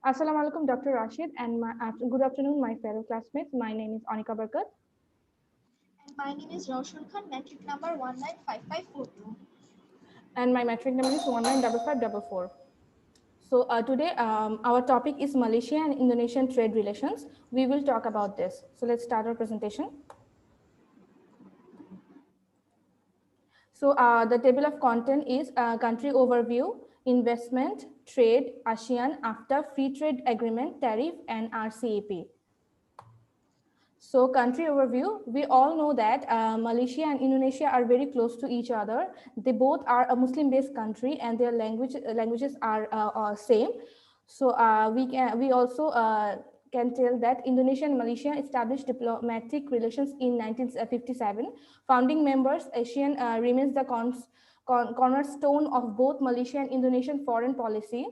Assalamu alaikum, Dr. Rashid, and good afternoon, my fellow classmates. My name is Anika Barkat. And my name is Roshan Khan, metric number 195542. And my metric number is 195544. So today our topic is Malaysia and Indonesian trade relations. We will talk about this. So let's start our presentation. So the table of content is country overview, investment, trade, ASEAN, after free trade agreement, tariff, and RCEP. So country overview, we all know that Malaysia and Indonesia are very close to each other. They both are a Muslim-based country and their languages are same. So we also can tell that Indonesia and Malaysia established diplomatic relations in 1957. Founding members, ASEAN remains the cornerstone of both Malaysian and Indonesian foreign policy.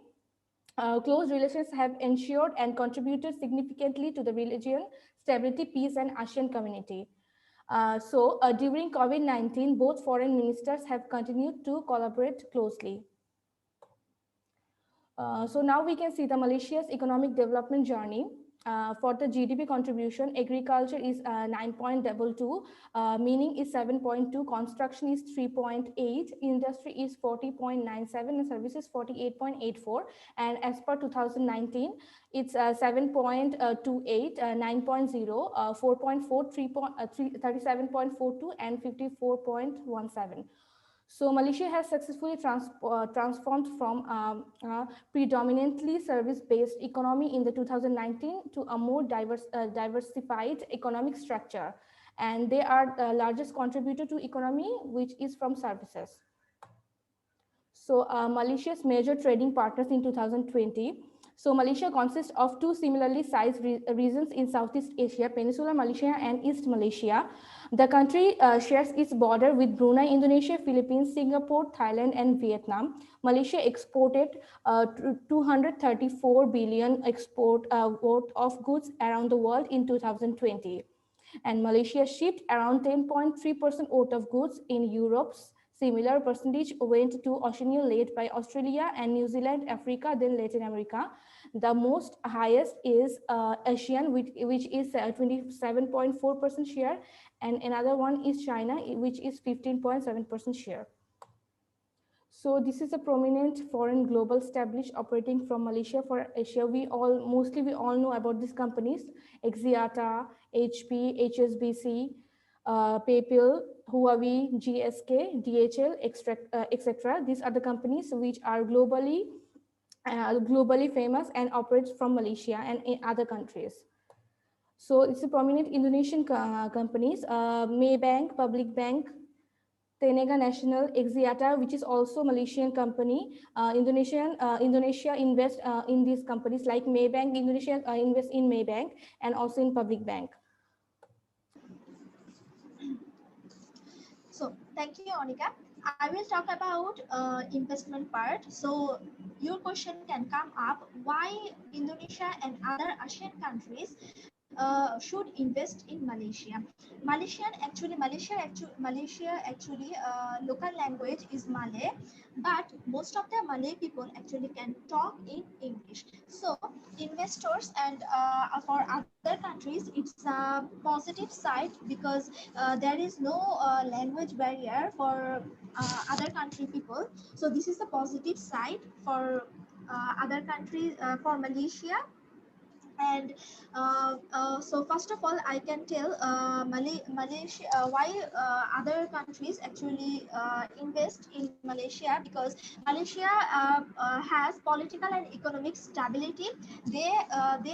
Close relations have ensured and contributed significantly to the region stability, peace, and ASEAN community. During COVID-19, both foreign ministers have continued to collaborate closely. So now we can see the Malaysia's economic development journey. For the GDP contribution, agriculture is 9.22, meaning is 7.2, construction is 3.8, industry is 40.97, and services 48.84. And as per 2019, it's 7.28, 9.0, 4.4, 37.42, and 54.17. So Malaysia has successfully transformed from predominantly service-based economy in the 2019 to a more diversified economic structure. And they are the largest contributor to economy, which is from services. So Malaysia's major trading partners in 2020. So Malaysia consists of two similarly sized regions in Southeast Asia, Peninsular Malaysia and East Malaysia. The country shares its border with Brunei, Indonesia, Philippines, Singapore, Thailand, and Vietnam. Malaysia exported 234 billion export worth of goods around the world in 2020. And Malaysia shipped around 10.3% worth of goods in Europe's similar percentage went to Oceania, led by Australia and New Zealand, Africa, then Latin America. The most highest is ASEAN, which is 27.4% share, and another one is China, which is 15.7% share. So this is a prominent foreign global established operating from Malaysia for Asia. We all know about these companies: Axiata, HP, HSBC, PayPal, Huawei, GSK, DHL, etc. These are the companies which are globally famous and operates from Malaysia and in other countries. So it's a prominent Indonesian companies: Maybank, Public Bank, Tenega Nasional, Axiata, which is also Malaysian company. Indonesia invest in these companies like Maybank. Indonesia invest in Maybank and also in Public Bank. So, thank you, Anika. I will talk about investment part. So, your question can come up: why Indonesia and other ASEAN countries should invest in Malaysia? Malaysia actually local language is Malay, but most of the Malay people actually can talk in English. So investors and for other countries, it's a positive side because there is no language barrier for other country people. So this is the positive side for other countries, for Malaysia. And so first of all, I can tell Malaysia why other countries actually invest in Malaysia, because Malaysia has political and economic stability. They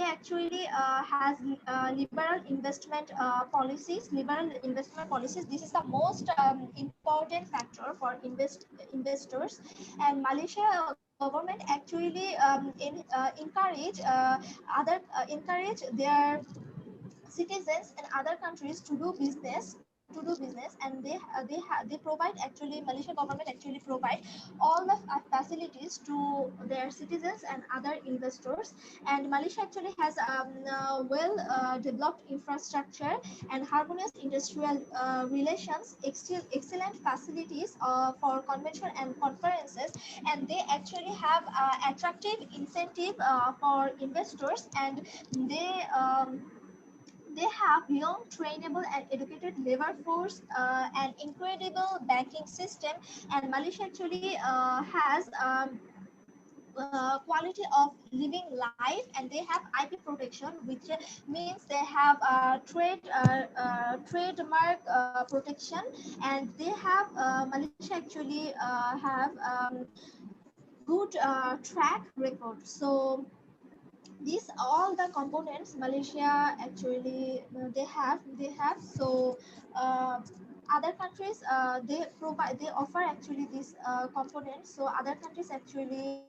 actually has liberal investment policies. This is the most important factor for investors. And Malaysia government actually encourage their citizens and other countries to do business to do business, and they provide, actually Malaysian government actually provide all the facilities to their citizens and other investors. And Malaysia actually has well developed infrastructure and harmonious industrial relations, excellent facilities for convention and conferences, and they actually have attractive incentive for investors, and they they have young, trainable, and educated labor force, an incredible banking system, and Malaysia actually has quality of living life, and they have IP protection, which means they have trademark protection, and they have Malaysia actually have good track record. So these all the components Malaysia actually they have. So other countries they offer actually these components, so other countries actually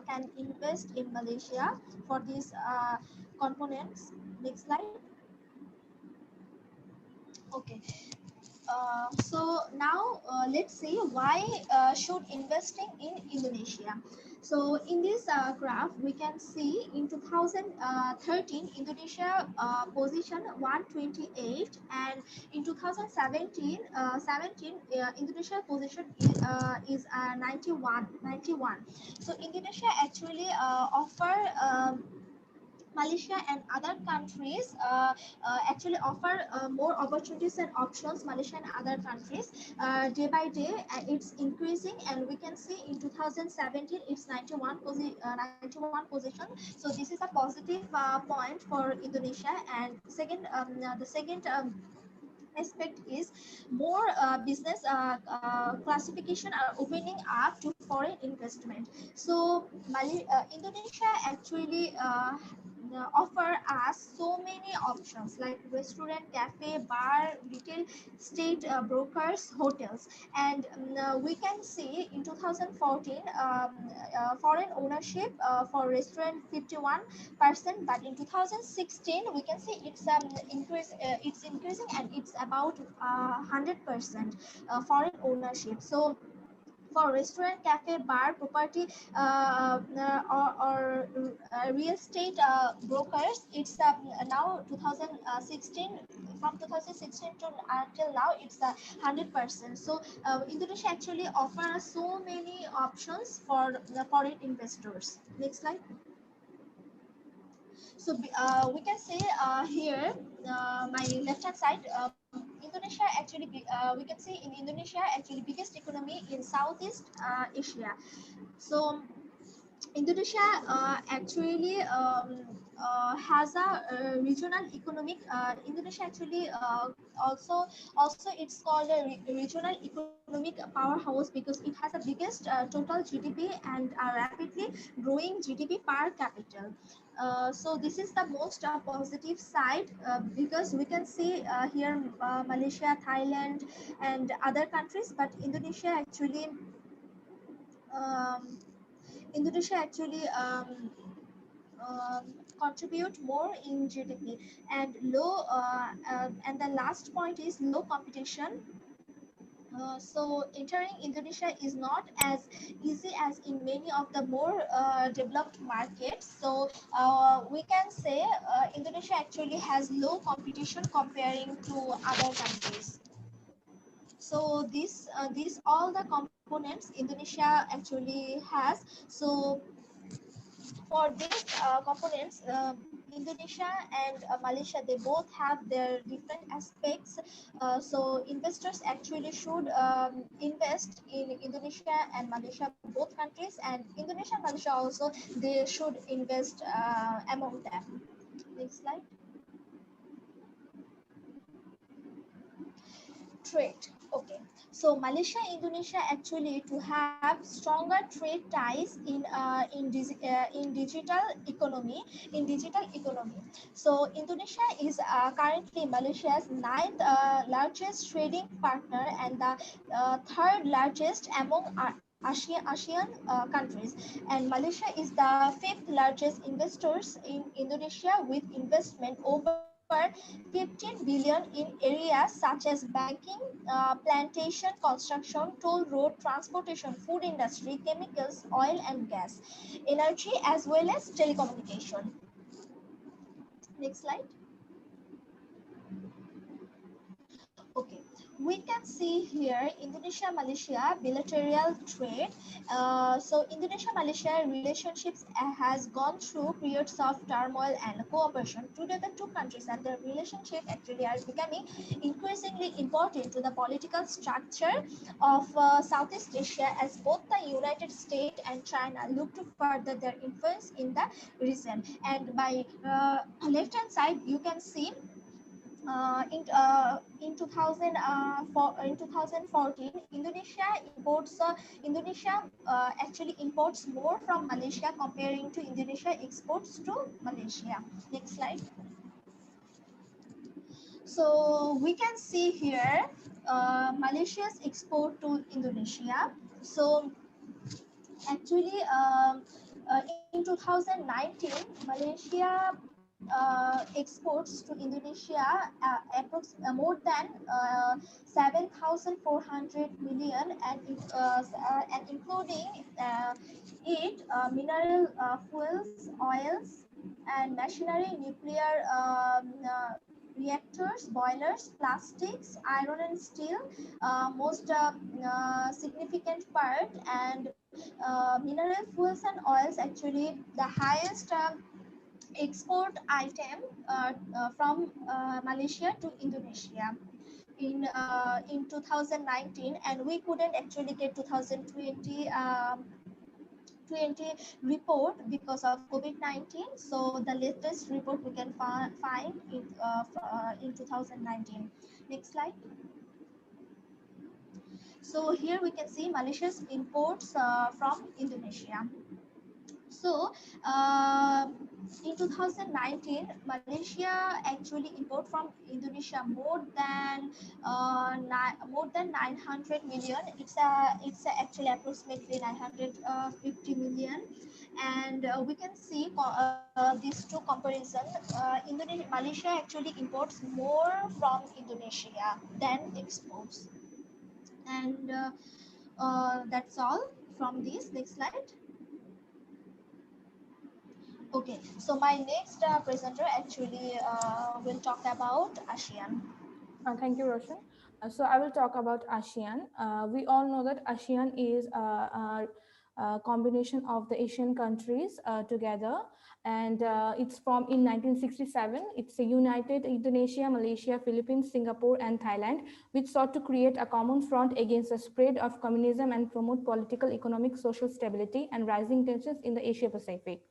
can invest in Malaysia for these components. Next slide. Okay. So now let's see why should investing in Indonesia. So in this graph, we can see in 2013, Indonesia position 128, and in 2017, Indonesia position is 91. So Indonesia actually offer Malaysia and other countries actually offer more opportunities and options. Malaysia and other countries day by day it's increasing, and we can see in 2017 it's 91 position. So this is a positive point for Indonesia. And second, the second aspect is more business classification are opening up to foreign investment. So Indonesia actually offer us so many options like restaurant, cafe, bar, retail, state brokers, hotels. And we can see in 2014 foreign ownership for restaurant 51%, but in 2016 we can see it's it's increasing, and it's about 100% foreign ownership. So for restaurant, cafe, bar, property, or real estate brokers, it's now 2016. From 2016 to until now, it's 100%. So Indonesia actually offers so many options for the foreign investors. Next slide. So we can say here, my left hand side, Indonesia actually, we can see in Indonesia actually biggest economy in Southeast Asia. So Indonesia actually has a regional economic. Indonesia actually also it's called a regional economic powerhouse because it has the biggest total GDP and a rapidly growing GDP per capita. So this is the most positive side because we can see here Malaysia, Thailand, and other countries, but um, Indonesia actually contribute more in GDP, and and the last point is low competition. So entering Indonesia is not as easy as in many of the more developed markets. So we can say Indonesia actually has low competition comparing to other countries. So these all the components Indonesia actually has. So for these components, Indonesia and Malaysia, they both have their different aspects. So investors actually should invest in Indonesia and Malaysia, both countries, and Indonesia and Malaysia also, they should invest among them. Next slide. Trade. Okay, so Malaysia, Indonesia actually to have stronger trade ties in digital economy. So Indonesia is currently Malaysia's ninth largest trading partner and the third largest among ASEAN countries, and Malaysia is the fifth largest investors in Indonesia with investment over 15 billion in areas such as banking, plantation, construction, toll road, transportation, food industry, chemicals, oil and gas, energy, as well as telecommunication. Next slide. Okay, we can see here Indonesia Malaysia bilateral trade. So Indonesia Malaysia relationships has gone through periods of turmoil and cooperation. Today the two countries and their relationship actually are becoming increasingly important to the political structure of Southeast Asia, as both the United States and China look to further their influence in the region. And by left hand side you can see in 2014, Indonesia actually imports more from Malaysia comparing to Indonesia exports to Malaysia. Next slide. So we can see here Malaysia's export to Indonesia. So actually in 2019 Malaysia exports to Indonesia more than 7,400 million, and including mineral fuels, oils, and machinery, nuclear reactors, boilers, plastics, iron and steel, most significant part, and mineral fuels and oils actually the highest export item from Malaysia to Indonesia in 2019, and we couldn't actually get 2020 20 report because of COVID-19. So the latest report we can find in 2019. Next slide. So here we can see Malaysia's imports from Indonesia. So in 2019, Malaysia actually import from Indonesia more than 900 million. It's actually approximately 950 million, and we can see these two comparison. Malaysia actually imports more from Indonesia than exports, and that's all from this. Next slide. Okay, so my next presenter actually will talk about ASEAN. Thank you, Roshan. So I will talk about ASEAN. We all know that ASEAN is a combination of the Asian countries together, and it's from in 1967. It's a united Indonesia, Malaysia, Philippines, Singapore, and Thailand, which sought to create a common front against the spread of communism and promote political, economic, social stability and rising tensions in the Asia Pacific.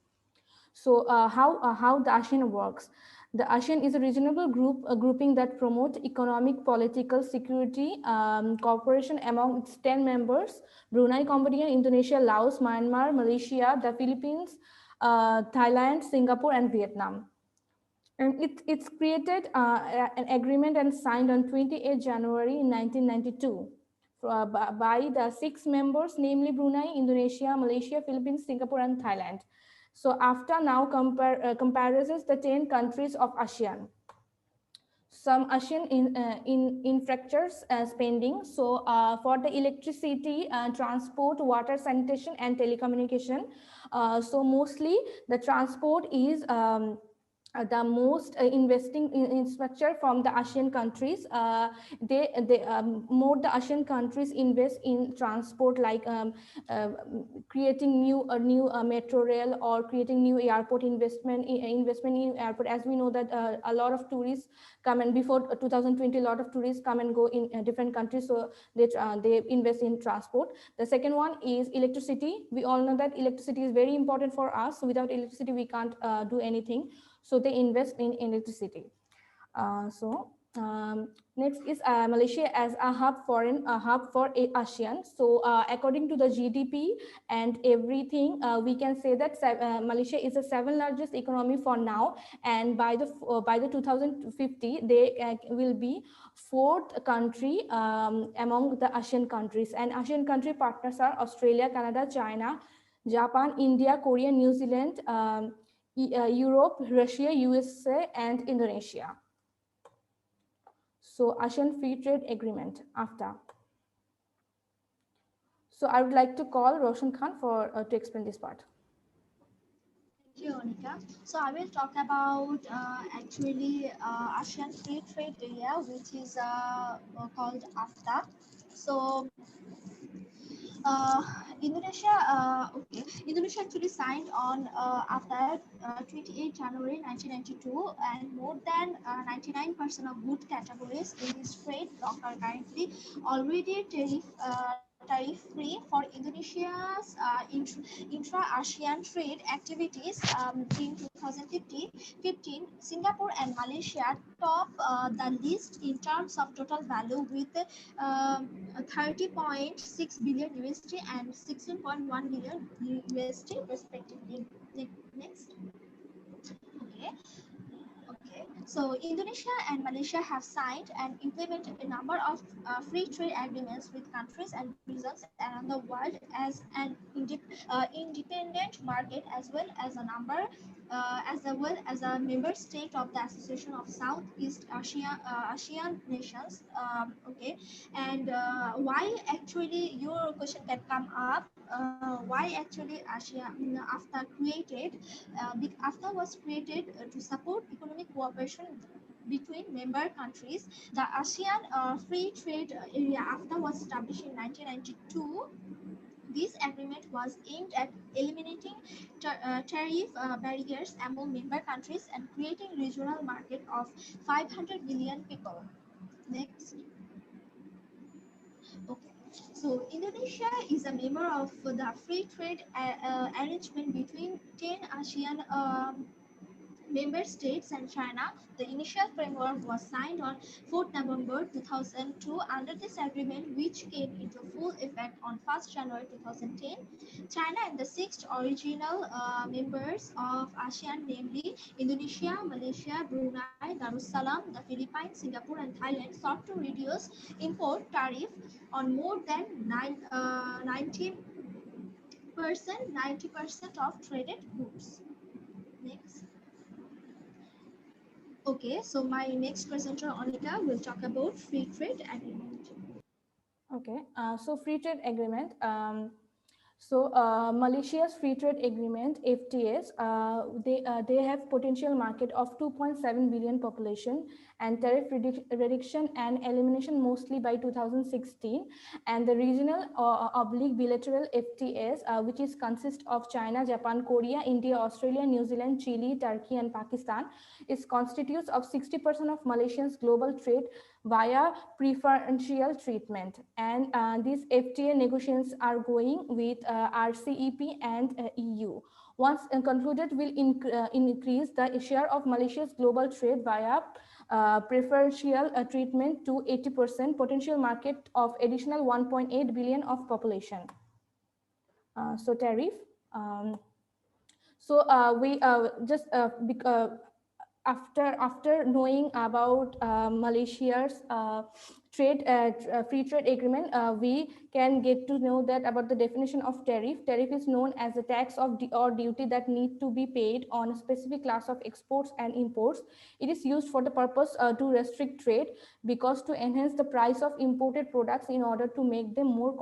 So how the ASEAN works? The ASEAN is a regional grouping that promote economic, political, security cooperation among its 10 members: Brunei, Cambodia, Indonesia, Laos, Myanmar, Malaysia, the Philippines, Thailand, Singapore, and Vietnam. And it's created an agreement and signed on 28 January 1992 by the 6 members, namely Brunei, Indonesia, Malaysia, Philippines, Singapore, and Thailand. So after now comparisons the 10 countries of ASEAN. Some ASEAN infrastructures spending. So for the electricity, transport, water, sanitation, and telecommunication. So mostly the transport is the most investing in structure from the ASEAN countries. More the ASEAN countries invest in transport, like creating new metro rail, or creating new airport investment in airport. As we know that a lot of tourists come, and before 2020 a lot of tourists come and go in different countries, so they invest in transport. The second one is electricity. We all know that electricity is very important for us. So without electricity we can't do anything. So they invest in electricity. Next is Malaysia as a hub for ASEAN. So according to the GDP and everything, we can say that Malaysia is the 7th largest economy for now, and by the 2050 they will be 4th country among the ASEAN countries. And ASEAN country partners are Australia, Canada, China, Japan, India, Korea, New Zealand, Europe, Russia, USA, and Indonesia. So ASEAN Free Trade Agreement, AFTA. So I would like to call Roshan Khan for to explain this part. Thank you, Anika. So I will talk about actually ASEAN Free Trade Area, which is called AFTA. So uh, Indonesia, Indonesia actually signed on after 28 January 1992, and more than 99% of good categories in this trade bloc are currently already tariff free for Indonesia's intra-ASEAN trade activities. In 2015, Singapore and Malaysia top the list in terms of total value with 30.6 billion USD and 16.1 billion USD respectively. Next. Okay. Okay, so Indonesia and Malaysia have signed and implemented a number of free trade agreements with countries and regions around the world as an independent market, as well as a member state of the Association of Southeast Asian nations. Okay, and why actually your question can come up? Why actually AFTA created? AFTA was created to support economic cooperation between member countries. The ASEAN Free Trade Area AFTA was established in 1992. This agreement was aimed at eliminating tariff barriers among member countries and creating regional market of 500 million people. Next. Okay. So Indonesia is a member of the free trade arrangement between 10 ASEAN member states and China. The initial framework was signed on 4th November 2002. Under this agreement, which came into full effect on 1st January 2010, China and the 6 original members of ASEAN, namely Indonesia, Malaysia, Brunei, Darussalam, the Philippines, Singapore, and Thailand, sought to reduce import tariff on more than 90% of traded goods. Next. Okay, so my next presenter, Anika, will talk about free trade agreement. Okay, so free trade agreement. Malaysia's free trade agreement (FTAs) they have potential market of 2.7 billion population and tariff reduction and elimination mostly by 2016, and the regional oblique bilateral FTAs, which is consist of China, Japan, Korea, India, Australia, New Zealand, Chile, Turkey, and Pakistan, is constitutes of 60% of Malaysia's global trade via preferential treatment. And these FTA negotiations are going with RCEP and EU. Once concluded, will increase the share of Malaysia's global trade via preferential treatment to 80%, potential market of additional 1.8 billion of population. So tariff. We just after knowing about Malaysia's free trade agreement, we can get to know that about the definition of tariff. Tariff is known as a tax or duty that need to be paid on a specific class of exports and imports. It is used for the purpose to restrict trade, because to enhance the price of imported products in order to make them more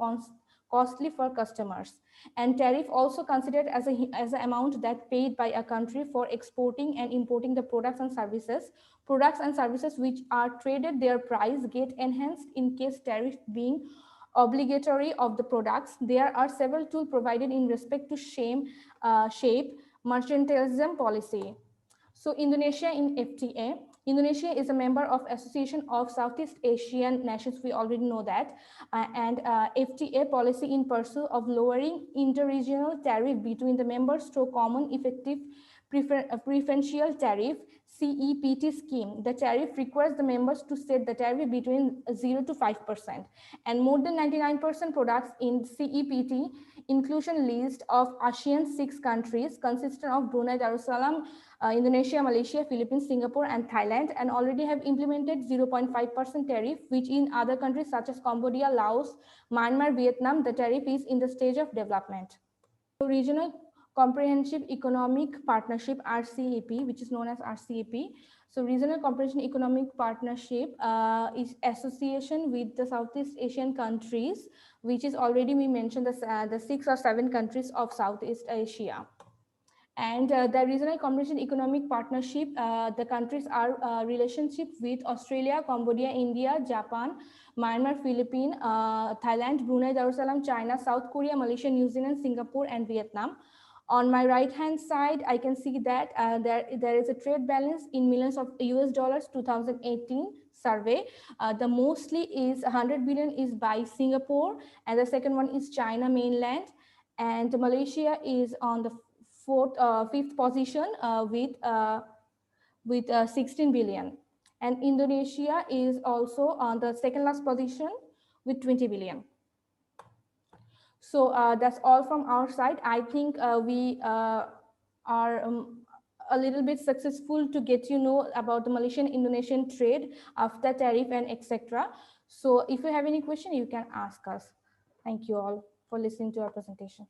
costly for customers. And tariff also considered as an amount that paid by a country for exporting and importing the products and services. Products and services which are traded, their price get enhanced in case tariff being obligatory of the products. There are several tools provided in respect to shape mercantilism policy. So Indonesia in FTA. Indonesia is a member of Association of Southeast Asian Nations. We already know that. FTA policy in pursuit of lowering interregional tariff between the members through common effective preferential tariff CEPT scheme. The tariff requires the members to set the tariff between 0 to 5%, and more than 99% products in CEPT inclusion list of ASEAN 6 countries consisting of Brunei Darussalam, Indonesia, Malaysia, Philippines, Singapore, and Thailand, and already have implemented 0.5% tariff, which in other countries such as Cambodia, Laos, Myanmar, Vietnam, the tariff is in the stage of development. So regional Comprehensive Economic Partnership, RCEP, which is known as RCEP. So Regional Comprehensive Economic Partnership is association with the Southeast Asian countries, which is already we mentioned the 6 or 7 countries of Southeast Asia. And the Regional Comprehensive Economic Partnership, the countries are relationship with Australia, Cambodia, India, Japan, Myanmar, Philippines, Thailand, Brunei Darussalam, China, South Korea, Malaysia, New Zealand, Singapore, and Vietnam. On my right hand side, I can see that there is a trade balance in millions of US dollars 2018 survey. The mostly is 100 billion is by Singapore, and the second one is China mainland, and Malaysia is on the fifth position with 16 billion, and Indonesia is also on the second last position with 20 billion. So that's all from our side. I think we are a little bit successful to get about the Malaysian-Indonesian trade after tariff and etc. So if you have any question, you can ask us. Thank you all for listening to our presentation.